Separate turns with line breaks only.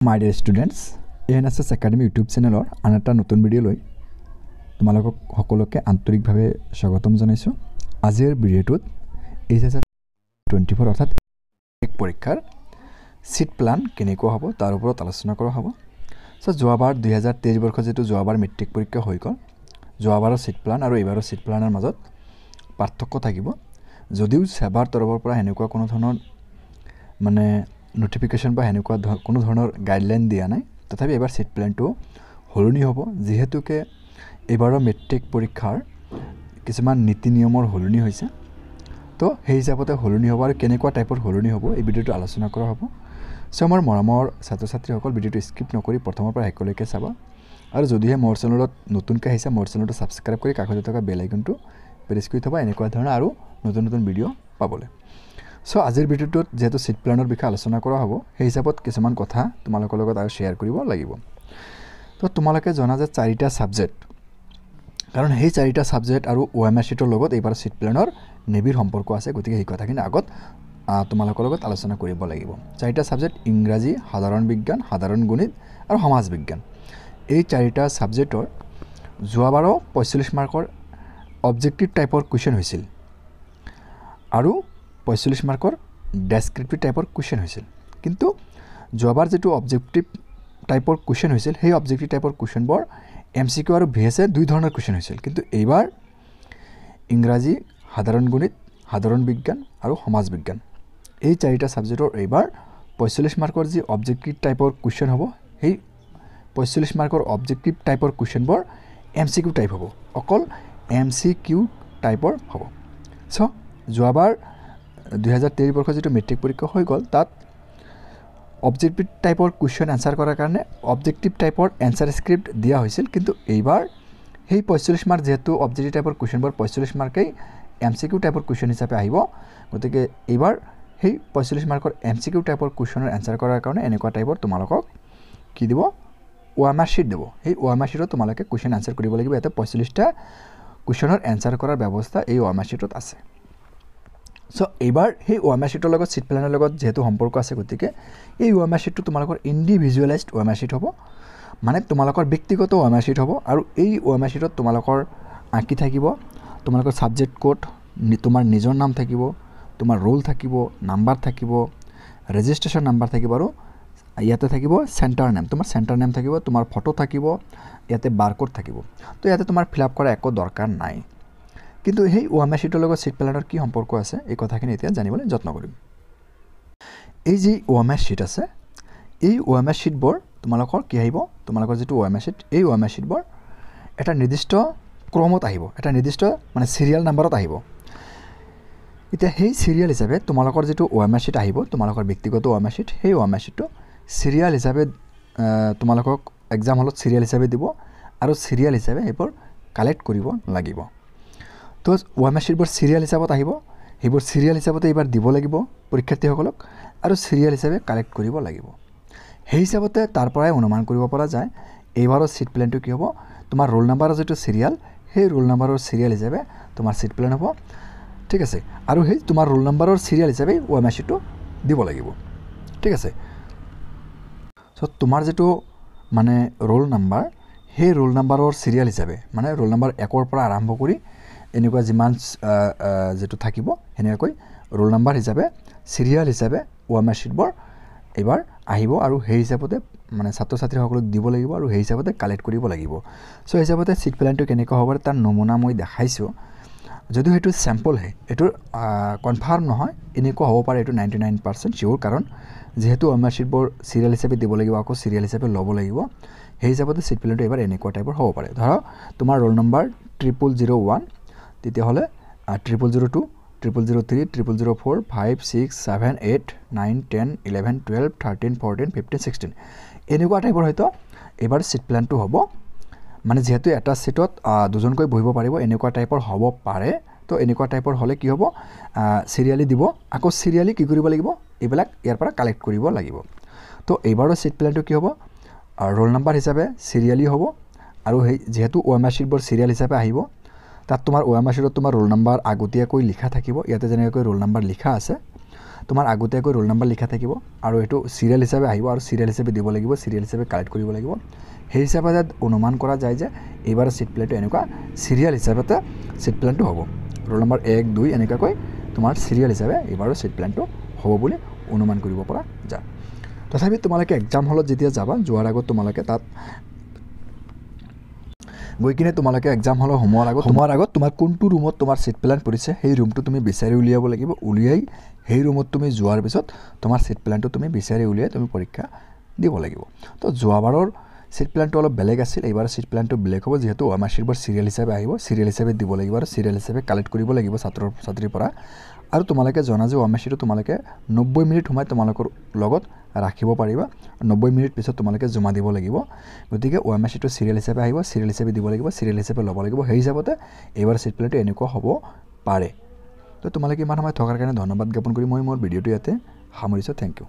মাই dear students, ANSS academy YouTube চেনেলৰ আন এটা নতুন ভিডিঅ' লৈ তোমালোকক সকলোকে আন্তৰিকভাৱে স্বাগতম জনাইছোঁ। আজিৰ ভিডিঅ'টোত HSC 24 অৰ্থাৎ এক পৰীক্ষাৰ চিট প্লান কেনেকুৱা হ'ব তাৰ ওপৰত আলোচনা কৰা হ'ব। যোৱাবাৰ 2023 বৰ্ষত যেটো যোৱাবাৰ মেট্ৰিক পৰীক্ষা হৈ গ'ল, যোৱাবাৰৰ চিট প্লান আৰু এইবাৰৰ চিট প্লানৰ মাজত পাৰ্থক্য থাকিব। যদিও সেৱাৰ তৰফৰ পৰা এনেকুৱা কোনো ধৰণৰ মানে নোটিফিকেশ্যন বা এনেকুৱা কোনো ধৰণৰ গাইডলাইন দিয়া নাই, তথাপি এবাৰ চিট প্লানটো সলনি হ'ব। যিহেতুকে এইবাৰৰ মেট্ৰিক পৰীক্ষাৰ কিছুমান নীতি নিয়মৰ সলনি হৈছে, তো সেই হিচাপতে সলনি হ'ব আৰু কেনেকুৱা টাইপৰ সলনি হ'ব এই ভিডিঅ'টো আলোচনা কৰা হ'ব। আমাৰ মৰমৰ ছাত্ৰ ছাত্ৰীসকল, ভিডিঅ'টো স্কিপ নকৰি প্ৰথমৰ পৰা শেষলৈকে চাবা আৰু যদিহে মোৰ চেনেলত নতুনকৈ আহিছে, মোৰ চেনেলটো ছাবস্ক্ৰাইব কৰি কাষতে থকা বেল আইকনটো প্ৰেছ কৰি থবা এনেকুৱা ধৰণৰ আৰু নতুন নতুন ভিডিঅ' পাবলৈ। আজিৰ ভিডিঅ'টোত যেহেতু চিট প্লানৰ বিষয়ে আলোচনা কৰা হ'ব, সেই হিচাপত কিছুমান কথা তোমালোকৰ লগত আৰু শ্বেয়াৰ কৰিব লাগিব। তো তোমালোকে জনা যে 4টা ছাবজেক্ট, কাৰণ সেই 4টা ছাবজেক্ট আৰু OMR চিটৰ লগত এইবাৰ চিট প্লানৰ নিবিড় সম্পৰ্ক আছে, গতিকে সেই কথাখিনি আগত তোমালোকৰ লগত আলোচনা কৰিব লাগিব। 4টা ছাবজেক্ট ইংৰাজী, সাধাৰণ বিজ্ঞান, সাধাৰণ গণিত আৰু সমাজ বিজ্ঞান। এই 4টা ছাবজেক্টৰ যোৱাবাৰো 45 মাৰ্কৰ অবজেক্টিভ টাইপৰ কুৱেশ্যন হৈছিল আৰু 45 মাৰ্কৰ ডেছক্ৰিপটিভ টাইপৰ কুৱেশ্যন হৈছিল। কিন্তু যোৱাবাৰ যেটো অবজেক্টিভ টাইপৰ কুৱেশ্যন হৈছিল, সেই অবজেক্টিভ টাইপৰ কুৱেশ্যনবোৰ MCQ আৰু VS দুই ধৰণৰ কুৱেশ্যন হৈছিল। কিন্তু এইবাৰ ইংৰাজী, সাধাৰণ গণিত, সাধাৰণ বিজ্ঞান আৰু সমাজ বিজ্ঞান এই 4টা ছাবজেক্টৰ এইবাৰ 45 মাৰ্কৰ যি অবজেক্টিভ টাইপৰ কুৱেশ্যন হ'ব, সেই 45 মাৰ্কৰ অবজেক্টিভ টাইপৰ কুৱেশ্যনবোৰ MCQ টাইপ হ'ব, অকল MCQ টাইপৰ হ'ব। যোৱাবাৰ 2023 বৰ্ষৰ যেটো মেট্ৰিক পৰীক্ষা হৈ গ'ল, তাত অবজেক্টিভ টাইপৰ কুৱেশ্যন এনচাৰ কৰাৰ কাৰণে অবজেক্টিভ টাইপৰ এনচাৰ স্ক্ৰিপ্ট দিয়া হৈছিল। কিন্তু এইবাৰ সেই 45 মাৰ্ক যেহেতু অবজেক্টিভ টাইপৰ কুৱেশ্যনবোৰ 45 মাৰ্কেই MCQ টাইপৰ কুৱেশ্যন হিচাপে আহিব, গতিকে এইবাৰ সেই 45 মাৰ্কৰ MCQ টাইপৰ কুৱেশ্যনৰ এনচাৰ কৰাৰ কাৰণে এনেকুৱা টাইপৰ তোমালোকক কি দিব, OMR শ্বীট দিব। সেই OMR শ্বীটত তোমালোকে কুৱেশ্যন এনচাৰ কৰিব লাগিব। ইয়াতে 45টা কুৱেশ্যনৰ এনচাৰ কৰাৰ ব্যৱস্থা এই OMR শ্বীটত আছে। এইবাৰ সেই OMR শ্বীটৰ লগত চিট প্লানৰ লগত যেহেতু সম্পৰ্ক আছে, গতিকে এই OMR শ্বীটটো তোমালোকৰ ইণ্ডিভিজুৱেলাইজড OMR শ্বীট হ'ব, মানে তোমালোকৰ ব্যক্তিগত OMR শ্বীট হ'ব। আৰু এই OMR শ্বীটত তোমালোকৰ কি থাকিব, তোমালোকৰ ছাবজেক্ট কোড, তোমাৰ নিজৰ নাম থাকিব, তোমাৰ ৰোল থাকিব, নাম্বাৰ থাকিব, ৰেজিষ্ট্ৰেশ্যন নাম্বাৰ থাকিব আৰু ইয়াতে থাকিব চেণ্টাৰ নেম, তোমাৰ চেণ্টাৰ নেম থাকিব, তোমাৰ ফটো থাকিব, ইয়াতে বাৰকোড থাকিব। তো ইয়াতে তোমাৰ ফিল আপ কৰা একো দৰকাৰ নাই। কিন্তু সেই OMR শ্বীটৰ লগত চিট প্লানৰ কি সম্পৰ্ক আছে, এই কথাখিনি এতিয়া জানিবলৈ যত্ন কৰিম। এই যি OMR শ্বীট আছে, এই OMR শ্বীটবোৰ তোমালোকৰ কি আহিব, তোমালোকৰ যিটো OMR শ্বীট, এই OMR শ্বীটবোৰ এটা নিৰ্দিষ্ট ক্ৰমত আহিব, এটা নিৰ্দিষ্ট মানে চিৰিয়েল নাম্বাৰত আহিব। এতিয়া সেই চিৰিয়েল হিচাপে তোমালোকৰ যিটো OMR শ্বীট আহিব, তোমালোকৰ ব্যক্তিগত OMR শ্বীট, সেই OMR শ্বীটটো চিৰিয়েল হিচাপে তোমালোকক এক্সাম হলত চিৰিয়েল হিচাপে দিব আৰু চিৰিয়েল হিচাপে সেইবোৰ কালেক্ট কৰিব লাগিব। তো OMR শ্বীটবোৰ চিৰিয়েল হিচাপত আহিব, সেইবোৰ চিৰিয়েল হিচাপতে এইবাৰ দিব লাগিব পৰীক্ষাৰ্থীসকলক আৰু চিৰিয়েল হিচাপে কালেক্ট কৰিব লাগিব। সেই হিচাপতে তাৰ পৰাই অনুমান কৰিব পৰা যায় এইবাৰৰ চিট প্লেনটো কি হ'ব। তোমাৰ ৰোল নাম্বাৰৰ যিটো চিৰিয়েল, সেই ৰোল নাম্বাৰৰ চিৰিয়েল হিচাপে তোমাৰ চিট প্লেন হ'ব, ঠিক আছে। আৰু সেই তোমাৰ ৰোল নাম্বাৰৰ চিৰিয়েল হিচাপে OMR শ্বীটটো দিব লাগিব, ঠিক আছে। তোমাৰ যিটো মানে ৰোল নাম্বাৰ, সেই ৰোল নাম্বাৰৰ চিৰিয়েল হিচাপে, মানে ৰোল নাম্বাৰ 1ৰ পৰা আৰম্ভ কৰি এনেকুৱা যিমান যেটো থাকিব, সেনেকৈ ৰোল নাম্বাৰ হিচাপে চিৰিয়েল হিচাপে OMR শ্বীটবোৰ এইবাৰ আহিব আৰু সেই হিচাপতে মানে ছাত্ৰ ছাত্ৰীসকলক দিব লাগিব আৰু সেই হিচাপতে কালেক্ট কৰিব লাগিব। সেই হিচাপতে চিট প্লেনটো কেনেকুৱা হ'ব তাৰ নমুনা মই দেখাইছোঁ। যদিও সেইটো চেম্পলহে, এইটোৰ কনফাৰ্ম নহয়, এনেকুৱা হ'ব পাৰে, এইটো 99% চিয়'ৰ, কাৰণ যিহেতু OMR শ্বীটবোৰ চিৰিয়েল হিচাপে দিব লাগিব, আকৌ চিৰিয়েল হিচাপে ল'ব লাগিব, সেই হিচাপতে চিট প্লেনটো এইবাৰ এনেকুৱা টাইপৰ হ'ব পাৰে। ধৰক তোমাৰ ৰোল নম্বৰ 0001, তেতিয়াহ'লে 0002, 0003, 0004, 5, 6, 7, 8, 9, 10, 11, 12, 13, 14, 15, 16 এনেকুৱা টাইপৰ হয়তো এইবাৰ চিট প্লেনটো হ'ব। মানে যিহেতু এটা চিটত দুজনকৈ বহিব পাৰিব, এনেকুৱা টাইপৰ হ'ব পাৰে। তো এনেকুৱা টাইপৰ হ'লে কি হ'ব, চিৰিয়েলি দিব, আকৌ চিৰিয়েলি কি কৰিব লাগিব, এইবিলাক ইয়াৰ পৰা কালেক্ট কৰিব লাগিব। তো এইবাৰৰ চিট প্লেনটো কি হ'ব, ৰোল নাম্বাৰ হিচাপে চিৰিয়েলি হ'ব আৰু সেই যিহেতু OMR শ্বীটবোৰ চিৰিয়েল হিচাপে আহিব, তাত তোমাৰ OMR শ্বীটত তোমাৰ ৰোল নাম্বাৰ আগতীয়াকৈ লিখা থাকিব। ইয়াতে যেনেকৈ ৰোল নাম্বাৰ লিখা আছে, তোমাৰ আগতীয়াকৈ ৰোল নম্বৰ লিখা থাকিব আৰু এইটো সিৰিয়াল হিচাপে আহিব আৰু সিৰিয়াল হিচাপে দিব লাগিব, সিৰিয়াল হিচাপে কালেক্ট কৰিব লাগিব। সেই হিচাপে অনুমান কৰা যায় যে এইবাৰ সিট প্লেনটো এনেকুৱা সিৰিয়াল হিচাপে সিট প্লেনটো হ'ব। ৰোল নম্বৰ 1 2 এনেকুৱাকৈ তোমাৰ সিৰিয়াল হিচাপে এইবাৰৰ সিট প্লেনটো হ'ব বুলি অনুমান কৰিব পৰা যায়। তথাপি তোমালোকে এক্সাম হলত যেতিয়া যাবা, যোৱাৰ আগত তোমালোকে তাত গৈ কিনে তোমালোকে এক্সাম হলত সোমোৱাৰ আগত তোমাৰ কোনটো ৰুমত তোমাৰ সিট প্লেন পৰিছে সেই ৰুমটো তুমি বিচাৰি উলিয়াব লাগিব। উলিয়াই সেই ৰুমত তুমি যোৱাৰ পিছত তোমাৰ সিট প্লেনটো তুমি বিচাৰি উলিয়াই তুমি পৰীক্ষা দিব লাগিব। তো যোৱাবাৰৰ সিট প্লেনটো অলপ বেলেগ আছিল, এইবাৰ সিট প্লেনটো বেলেগ হ'ব, যিহেতু OMRCবোৰ সিৰিয়াল হিচাপে আহিব, সিৰিয়াল হিচাপে দিব লাগিব আৰু সিৰিয়াল হিচাপে কালেক্ট কৰিব লাগিব ছাত্ৰ ছাত্ৰীৰ পৰা। আৰু তোমালোকে জনা যে OMRCটো তোমালোকে 90 মিনিট সময় তোমালোকৰ লগত ৰাখিব পাৰিবা, 90 মিনিট পিছত তোমালোকে জমা দিব লাগিব। গতিকে OMRCটো সিৰিয়াল হিচাপে আহিব, সিৰিয়াল হিচাপে দিব লাগিব, সিৰিয়াল হিচাপে ল'ব লাগিব। সেই হিচাপতে এইবাৰ সিট প্লেনটো এনেকুৱা হ'ব পাৰে। তো তোমালোকে ইমান সময় থকাৰ কাৰণে ধন্যবাদ জ্ঞাপন কৰি মই মোৰ ভিডিঅ'টো ইয়াতে সামৰিছোঁ। Thank U.